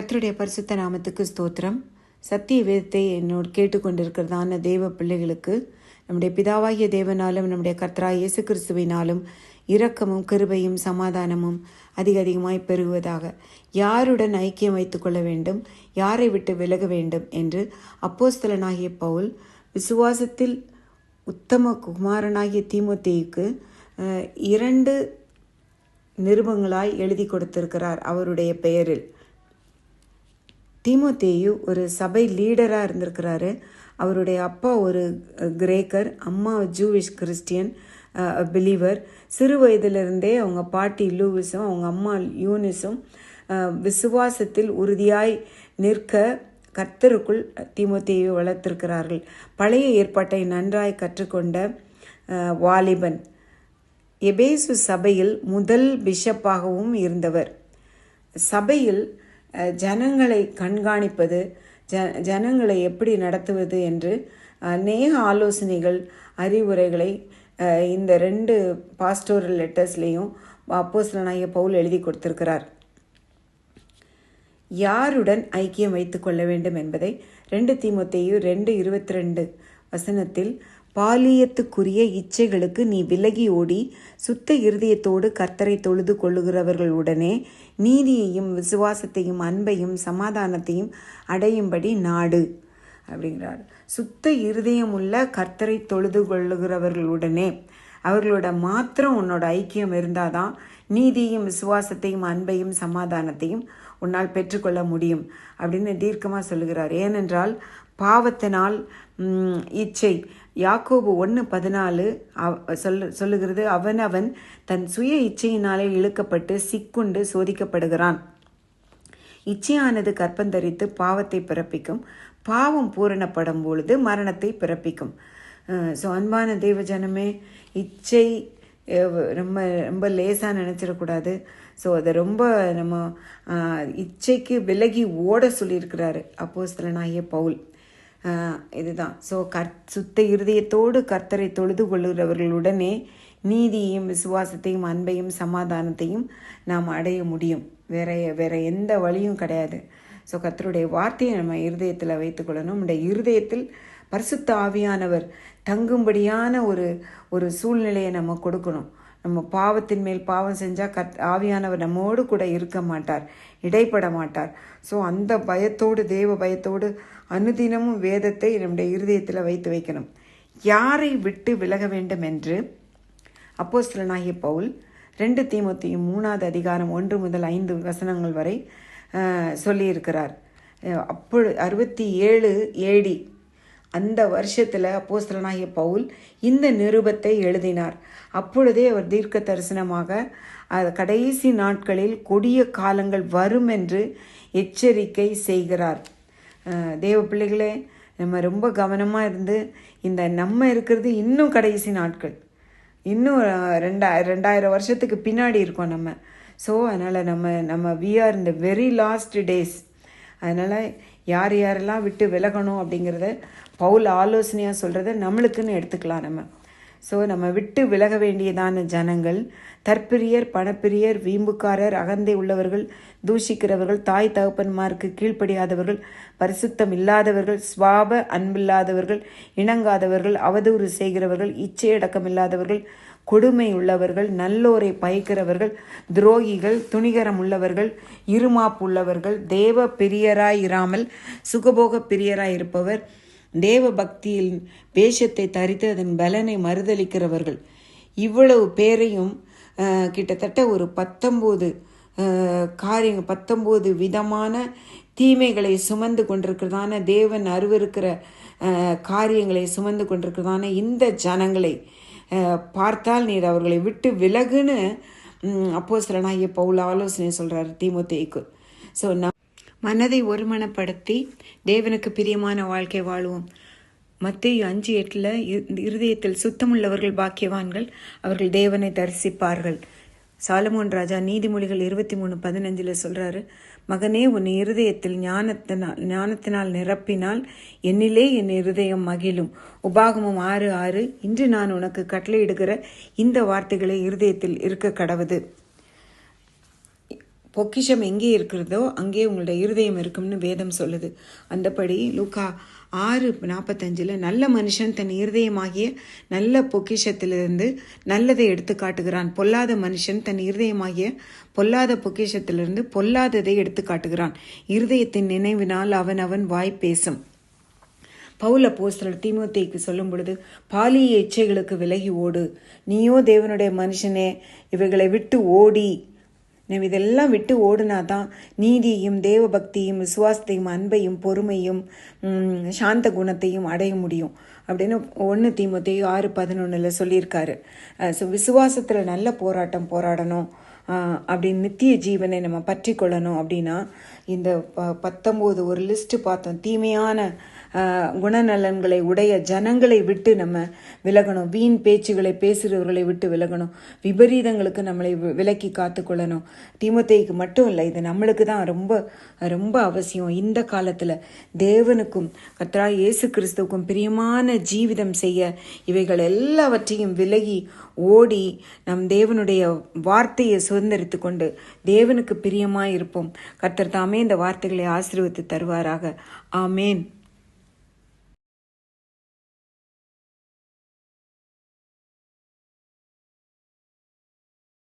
கர்த்தருடைய பரிசுத்த நாமத்துக்கு ஸ்தோத்திரம். சத்திய வேதத்தை என்னோடு கேட்டுக்கொண்டிருக்கிறதான தேவ பிள்ளைகளுக்கு நம்முடைய பிதாவாகிய தேவனாலும் நம்முடைய கர்த்தராகிய இயேசு கிறிஸ்துவினாலும் இரக்கமும் கிருபையும் சமாதானமும் அதிகமாய் பெருகுவதாக. யாருடன் ஐக்கியம் வைத்து கொள்ள வேண்டும், யாரை விட்டு விலக வேண்டும் என்று அப்போஸ்தலனாகிய பவுல் விசுவாசத்தில் உத்தம குமாரனாகிய தீமோத்தேயுக்கு 2 நிருபங்களாய் எழுதி கொடுத்திருக்கிறார். அவருடைய பெயரில் தீமோத்தேயு ஒரு சபை லீடராக இருந்திருக்கிறாரு. அவருடைய அப்பா ஒரு கிரேக்கர், அம்மா ஜூவிஷ் கிறிஸ்டியன் பிலீவர். சிறு வயதிலிருந்தே அவங்க பாட்டி லூவிஸும் அவங்க அம்மா யூனிஸும் விசுவாசத்தில் உறுதியாய் நிற்க கர்த்தருக்குள் தீமோத்தேயுவை வளர்த்திருக்கிறார்கள். பழைய ஏற்பாட்டை நன்றாய் கற்றுக்கொண்ட வாலிபன். எபேசு சபையில் முதல் பிஷப்பாகவும் இருந்தவர். சபையில் ஜனங்களை கண்காணிப்பது, ஜனங்களை எப்படி நடத்துவது என்று அநேக ஆலோசனைகள், அறிவுரைகளை இந்த 2 பாஸ்டோரல் லெட்டர்ஸ்லேயும் அப்போஸ்தலனாகிய பவுல் எழுதி கொடுத்திருக்கிறார். யாருடன் ஐக்கியம் வைத்து கொள்ள வேண்டும் என்பதை 2 தீமோத்தேயு 2:22 பாலியத்துக்குரிய இச்சைகளுக்கு நீ விலகி ஓடி சுத்த இருதயத்தோடு கர்த்தரை தொழுது கொள்ளுகிறவர்களுடனே நீதியையும் விசுவாசத்தையும் அன்பையும் சமாதானத்தையும் அடையும்படி நாடு அப்படிங்கிறார். சுத்த இருதயம் உள்ள கர்த்தரை தொழுது கொள்ளுகிறவர்களுடனே, அவர்களோட மாத்திரம் உன்னோட ஐக்கியம் இருந்தாதான் நீதியையும் விசுவாசத்தையும் அன்பையும் சமாதானத்தையும் உன்னால் பெற்றுக்கொள்ள முடியும் அப்படின்னு தீர்க்கமாக சொல்லுகிறார். ஏனென்றால் பாவத்தினால் இச்சை, யாக்கோபு 1:14 சொல்லுகிறது, அவன் தன் சுய இச்சையினாலே இழுக்கப்பட்டு சிக்குண்டு சோதிக்கப்படுகிறான். இச்சையானது கற்பந்தரித்து பாவத்தை பிறப்பிக்கும், பாவம் பூரணப்படும் பொழுது மரணத்தை பிறப்பிக்கும். ஸோ அன்பான தேவ ஜனமே, இச்சை ரொம்ப ரொம்ப லேசாக நினச்சிடக்கூடாது. ஸோ அதை ரொம்ப நம்ம இச்சைக்கு விலகி ஓட சொல்லியிருக்கிறாரு அப்போஸ்தலனாகிய பவுல். இதுதான். ஸோ சுத்த இருதயத்தோடு கர்த்தரை தொழுது கொள்ளுகிறவர்களுடனே நீதியையும் விசுவாசத்தையும் அன்பையும் சமாதானத்தையும் நாம் அடைய முடியும். வேற எந்த வழியும் கிடையாது. ஸோ கர்த்தருடைய வார்த்தையை நம்ம இருதயத்தில் வைத்துக்கொள்ளணும். நம்முடைய இருதயத்தில் பரிசுத்த ஆவியானவர் தங்கும்படியான ஒரு சூழ்நிலையை நம்ம கொடுக்கணும். நம்ம பாவத்தின் மேல் பாவம் செஞ்சால் ஆவியானவர் நம்மோடு கூட இருக்க மாட்டார், இடைப்பட மாட்டார். ஸோ அந்த பயத்தோடு, தேவ பயத்தோடு அனுதினமும் வேதத்தை நம்முடைய இருதயத்தில் வைத்து வைக்கணும். யாரை விட்டு விலக வேண்டும் என்று அப்போஸ்தலனாகிய பவுல் 2 தீமோத்தேயு 3:1 முதல் 5 வரை சொல்லியிருக்கிறார். அப்பொழுது 67 AD அந்த வருஷத்தில் அப்போஸ்தலனாகிய பவுல் இந்த நிருபத்தை எழுதினார். அப்பொழுதே அவர் தீர்க்க தரிசனமாக கடைசி நாட்களில் கொடிய காலங்கள் வரும் என்று எச்சரிக்கை செய்கிறார். தேவ பிள்ளைகளே, நம்ம ரொம்ப கவனமாக இருந்து, நம்ம இருக்கிறது இன்னும் கடைசி நாட்கள், இன்னும் 2000 வருஷத்துக்கு பின்னாடி இருக்கோம் நம்ம. ஸோ அதனால் நம்ம we are in the very last days. அதனால் யாரெல்லாம் விட்டு விலகணும் அப்படிங்கிறத பவுல் ஆலோசனையாக சொல்கிறத நம்மளுக்குன்னு எடுத்துக்கலாம் நம்ம. ஸோ நம்ம விட்டு விலக வேண்டியதான ஜனங்கள் தற்பிரியர், பணப்பிரியர், வீம்புக்காரர், அகந்தை உள்ளவர்கள், தூஷிக்கிறவர்கள், தாய் தகப்பன்மாருக்கு கீழ்ப்படியாதவர்கள், பரிசுத்தம் இல்லாதவர்கள், சுவாப அன்பில்லாதவர்கள், இணங்காதவர்கள், அவதூறு செய்கிறவர்கள், இச்சையடக்கம் இல்லாதவர்கள், கொடுமை உள்ளவர்கள், நல்லோரை பயக்கிறவர்கள், துரோகிகள், துணிகரம் உள்ளவர்கள், இருமாப்பு உள்ளவர்கள், தேவ பிரியராயிராமல் சுகபோக பிரியராயிருப்பவர், தேவ பக்தியில் வேஷத்தை தரித்து அதன் பலனை மறுதளிக்கிறவர்கள். இவ்வளவு பேரையும் கிட்டத்தட்ட ஒரு 19 விதமான தீமைகளை சுமந்து கொண்டிருக்கிறதான, தேவன் அருவருக்கிற காரியங்களை சுமந்து கொண்டிருக்கிறதான இந்த ஜனங்களை பார்த்தால் நீர் அவர்களை விட்டு விலகுன்னு அப்போஸ்தலனாகிய பவுல் ஆலோசனை சொல்கிறார் தீமோத்தேயுக்கு. ஸோ மனதை ஒருமனப்படுத்தி தேவனுக்கு பிரியமான வாழ்க்கை வாழ்வோம். மத்தேயு 5:8 இருதயத்தில் சுத்தமுள்ளவர்கள் பாக்கியவான்கள், அவர்கள் தேவனை தரிசிப்பார்கள். சாலமோன் ராஜா நீதிமொழிகள் 23:15 சொல்கிறாரு, மகனே, உன் இருதயத்தில் ஞானத்தினால் நிரப்பினால் என்னிலே என் இருதயம் மகிழும். உபாகமம் 6:6. இன்று நான் உனக்கு கட்டளையிடுகிற இந்த வார்த்தைகளை இருதயத்தில் இருக்க கடவுது. பொக்கிஷம் எங்கே இருக்கிறதோ அங்கே உங்களுடைய இருதயம் இருக்கும்னு வேதம் சொல்லுது. அந்தபடி லூக்கா 6:45 நல்ல மனுஷன் தன் இருதயமாகிய நல்ல பொக்கிஷத்திலிருந்து நல்லதை எடுத்து காட்டுகிறான், பொல்லாத மனுஷன் தன் இருதயமாகிய பொல்லாத பொக்கிஷத்திலிருந்து பொல்லாததை எடுத்து காட்டுகிறான், இருதயத்தின் நினைவினால் அவன் வாய் பேசும். பவுல் அப்போஸ்தலர் தீமோத்தேயுக்கு சொல்லும் பொழுது, பாலிய இச்சைகளுக்கு விலகி ஓடு, நீயோ தேவனுடைய மனுஷனே இவைகளை விட்டு ஓடி, நம்ம இதெல்லாம் விட்டு ஓடுனாதான் நீதியையும் தேவ பக்தியும் விசுவாசத்தையும் அன்பையும் பொறுமையும் சாந்த குணத்தையும் அடைய முடியும் அப்படின்னு 1 தீமோத்தேயு 6:11 சொல்லியிருக்காரு. விசுவாசத்தில் நல்ல போராட்டம் போராடணும் அப்படின்னு நித்திய ஜீவனை நம்ம பற்றி கொள்ளணும் அப்படின்னா இந்த 19 ஒரு லிஸ்ட்டு பார்த்தோம். தீமையான குணநலன்களை உடைய ஜனங்களை விட்டு நம்ம விலகணும், வீண் பேச்சுகளை பேசுகிறவர்களை விட்டு விலகணும், விபரீதங்களுக்கு நம்மளை விலக்கி காத்துக்கொள்ளணும். தீமோத்தேயுக்கு மட்டும் இல்லை, இது நம்மளுக்கு தான் ரொம்ப ரொம்ப அவசியம். இந்த காலத்தில் தேவனுக்கும் கர்த்தராகிய இயேசு கிறிஸ்துவுக்கும் பிரியமான ஜீவிதம் செய்ய இவைகள் எல்லாவற்றையும் விலகி ஓடி நம் தேவனுடைய வார்த்தையை சுதந்திரித்து கொண்டு தேவனுக்கு பிரியமாய் இருப்போம். கர்த்தர் தாமே இந்த வார்த்தைகளை ஆசீர்வதித்து தருவாராக. ஆமேன்.